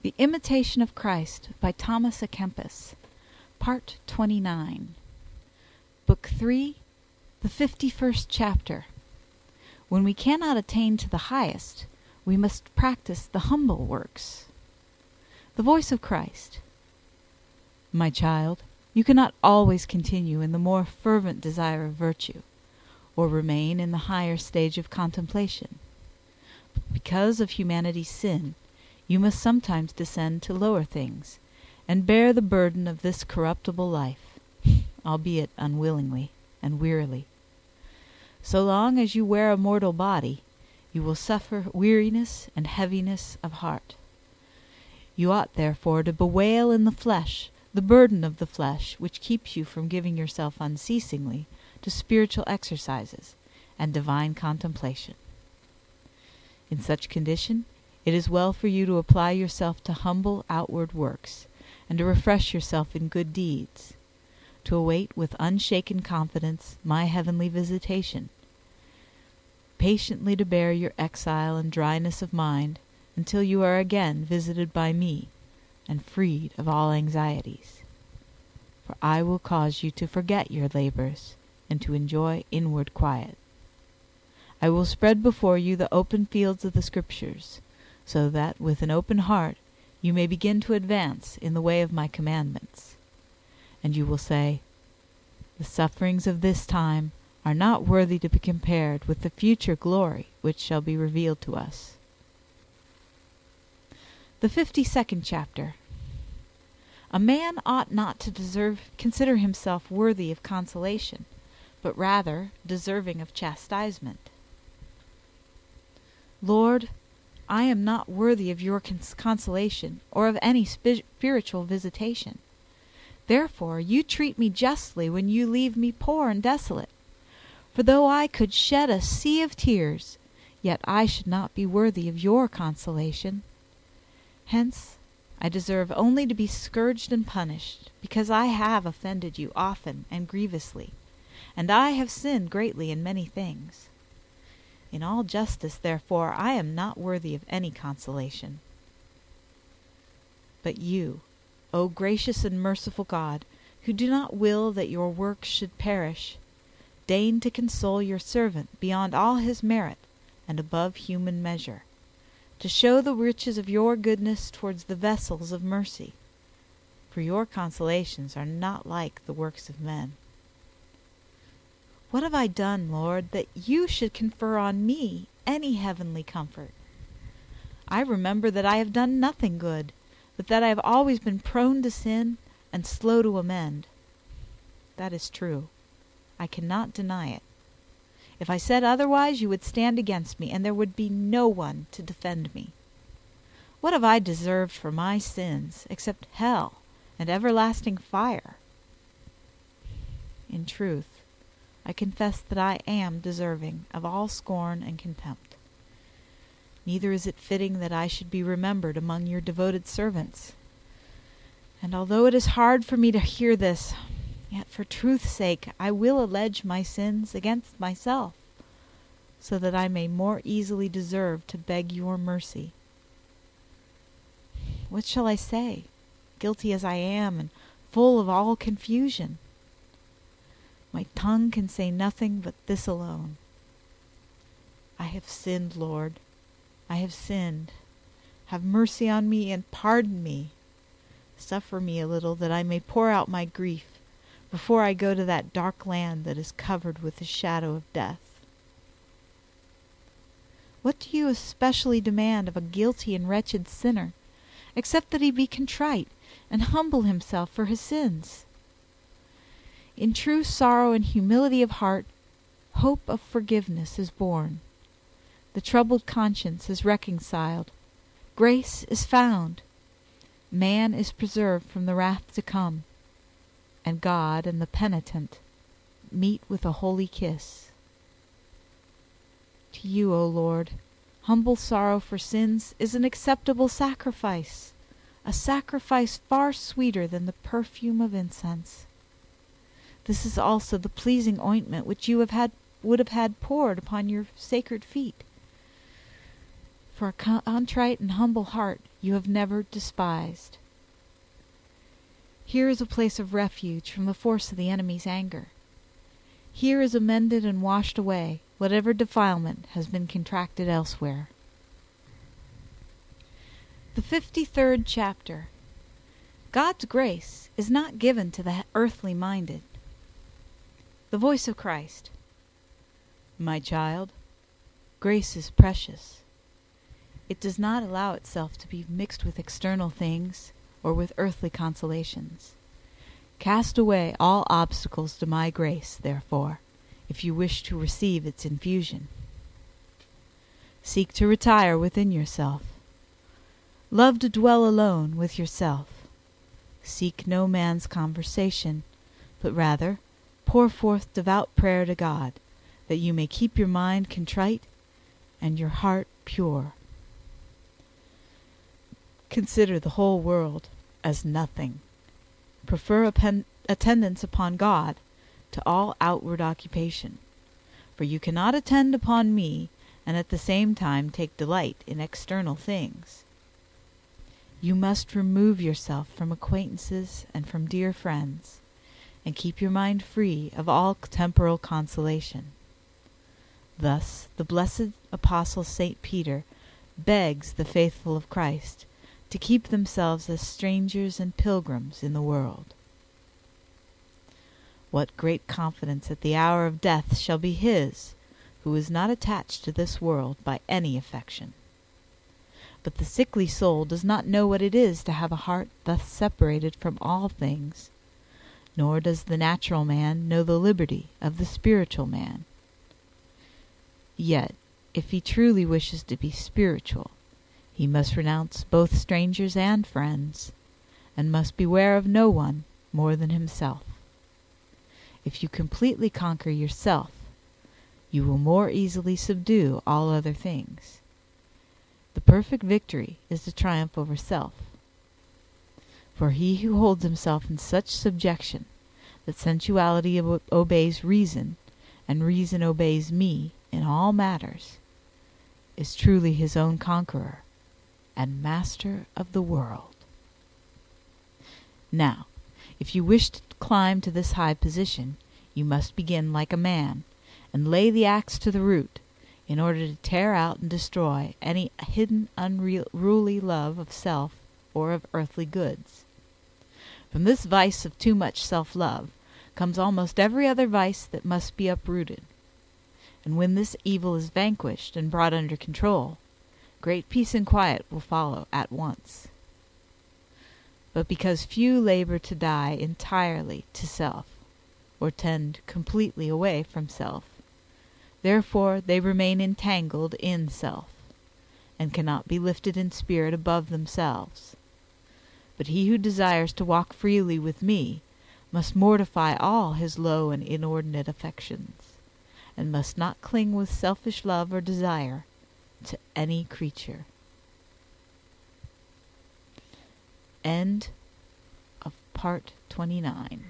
The Imitation of Christ by Thomas à Kempis, Part 29, Book 3, the 51st Chapter. When we cannot attain to the highest, we must practice the humble works. The voice of Christ. My child, you cannot always continue in the more fervent desire of virtue, or remain in the higher stage of contemplation. Because of humanity's sin, you must sometimes descend to lower things, and bear the burden of this corruptible life, albeit unwillingly and wearily. So long as you wear a mortal body, you will suffer weariness and heaviness of heart. You ought therefore to bewail in the flesh the burden of the flesh which keeps you from giving yourself unceasingly to spiritual exercises and divine contemplation. In such condition, it is well for you to apply yourself to humble outward works, and to refresh yourself in good deeds, to await with unshaken confidence my heavenly visitation, patiently to bear your exile and dryness of mind until you are again visited by me, and freed of all anxieties. For I will cause you to forget your labors, and to enjoy inward quiet. I will spread before you the open fields of the Scriptures, so that with an open heart you may begin to advance in the way of my commandments. And you will say, the sufferings of this time are not worthy to be compared with the future glory which shall be revealed to us. The 52nd Chapter. A man ought not to consider himself worthy of consolation, but rather deserving of chastisement. Lord, I am not worthy of your consolation, or of any spiritual visitation. Therefore you treat me justly when you leave me poor and desolate. For though I could shed a sea of tears, yet I should not be worthy of your consolation. Hence I deserve only to be scourged and punished, because I have offended you often and grievously, and I have sinned greatly in many things. In all justice, therefore, I am not worthy of any consolation. But you, O gracious and merciful God, who do not will that your works should perish, deign to console your servant beyond all his merit and above human measure, to show the riches of your goodness towards the vessels of mercy, for your consolations are not like the works of men. What have I done, Lord, that you should confer on me any heavenly comfort? I remember that I have done nothing good, but that I have always been prone to sin and slow to amend. That is true. I cannot deny it. If I said otherwise, you would stand against me, and there would be no one to defend me. What have I deserved for my sins, except hell and everlasting fire? In truth, I confess that I am deserving of all scorn and contempt. Neither is it fitting that I should be remembered among your devoted servants. And although it is hard for me to hear this, yet for truth's sake I will allege my sins against myself, so that I may more easily deserve to beg your mercy. What shall I say, guilty as I am and full of all confusion? My tongue can say nothing but this alone. I have sinned, Lord. I have sinned. Have mercy on me and pardon me. Suffer me a little, that I may pour out my grief before I go to that dark land that is covered with the shadow of death. What do you especially demand of a guilty and wretched sinner, except that he be contrite and humble himself for his sins? In true sorrow and humility of heart, hope of forgiveness is born. The troubled conscience is reconciled. Grace is found. Man is preserved from the wrath to come. And God and the penitent meet with a holy kiss. To you, O Lord, humble sorrow for sins is an acceptable sacrifice, a sacrifice far sweeter than the perfume of incense. This is also the pleasing ointment which you would have had poured upon your sacred feet. For a contrite and humble heart you have never despised. Here is a place of refuge from the force of the enemy's anger. Here is amended and washed away whatever defilement has been contracted elsewhere. The 53rd chapter. God's grace is not given to the earthly minded. The voice of Christ. My child, grace is precious. It does not allow itself to be mixed with external things or with earthly consolations. Cast away all obstacles to my grace, therefore, if you wish to receive its infusion. Seek to retire within yourself. Love to dwell alone with yourself. Seek no man's conversation, but rather pour forth devout prayer to God, that you may keep your mind contrite and your heart pure. Consider the whole world as nothing. Prefer attendance upon God to all outward occupation, for you cannot attend upon me and at the same time take delight in external things. You must remove yourself from acquaintances and from dear friends, and keep your mind free of all temporal consolation. Thus the blessed Apostle St. Peter begs the faithful of Christ to keep themselves as strangers and pilgrims in the world. What great confidence at the hour of death shall be his who is not attached to this world by any affection. But the sickly soul does not know what it is to have a heart thus separated from all things, nor does the natural man know the liberty of the spiritual man. Yet, if he truly wishes to be spiritual, he must renounce both strangers and friends, and must beware of no one more than himself. If you completely conquer yourself, you will more easily subdue all other things. The perfect victory is the triumph over self. For he who holds himself in such subjection that sensuality obeys reason, and reason obeys me in all matters, is truly his own conqueror and master of the world. Now, if you wish to climb to this high position, you must begin like a man, and lay the axe to the root, in order to tear out and destroy any hidden unruly love of self or of earthly goods. From this vice of too much self-love comes almost every other vice that must be uprooted. And when this evil is vanquished and brought under control, great peace and quiet will follow at once. But because few labor to die entirely to self, or tend completely away from self, therefore they remain entangled in self, and cannot be lifted in spirit above themselves. But he who desires to walk freely with me must mortify all his low and inordinate affections, and must not cling with selfish love or desire to any creature. End of Part 29.